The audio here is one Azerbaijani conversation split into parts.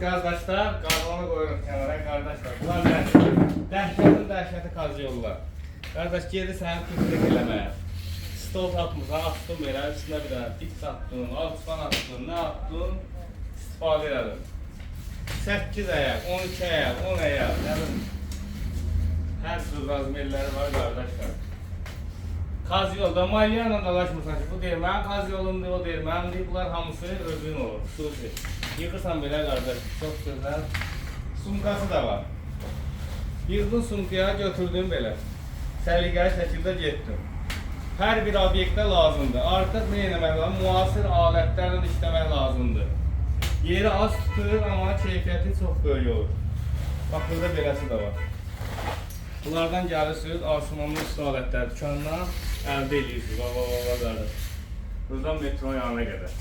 qardaşlar, qardaşını qoyuruq kənara, qardaşlar. Bunlar dəhşəti kaz yollar. Qardaş, gedi səni tüflük eləməyə. Stol tapmısan, attın belə, üstünə bir dənə dik satdın, alçıdan attın, nə attın, istifadə elədin. 8 əyək, 12 əyək, 10 əyək, hər sürü razmerləri var qardaşlar. Kaz yolda maliyyə ilə dalaşmırsan ki, bu deyir, mənim kaz yolumdur, o deyir, mənim deyir, bunlar hamısı özün olur, xüsusi. Yıxırsan belə qardaş, çox gözəl. Sumkası da var. Yığdın sumkaya, götürdün belə. Səliqəli şəkildə getdin. Hər bir obyektə lazımdır. Artıq nə etmək lazım? Müasir alətlərlə işləmək lazımdır. Yeri az tutur, amma keyfiyyəti çox böyük olur. Bax, burada beləsi də var. Bunlardan gəlirsiniz, arsenallı üstü alətlər dükkanından əldə edirsiniz. Qardaş. Buradan metronun yanına qədər.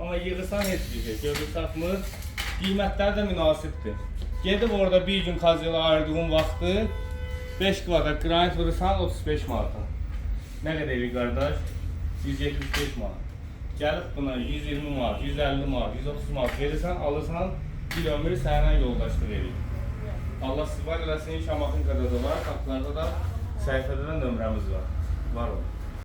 Amma yığırsan heç bir şey, gözü satmır. Qiymətləri də münasibdir. Gedib orada bir gün kazıyla ayırdığın vaxtı 5 kvadrat granit vurursan 35 manata. Nə qədər edir qardaş? 175 manat. Gəlib buna 120 manat, 150 manat, 130 manat verirsən, alırsan, bir ömür sənə yoldaşlıq verir. Allah siz var eləsin, Şamaxın qədər də var, qapılarda da səhifədə də nömrəmiz var. Var olun.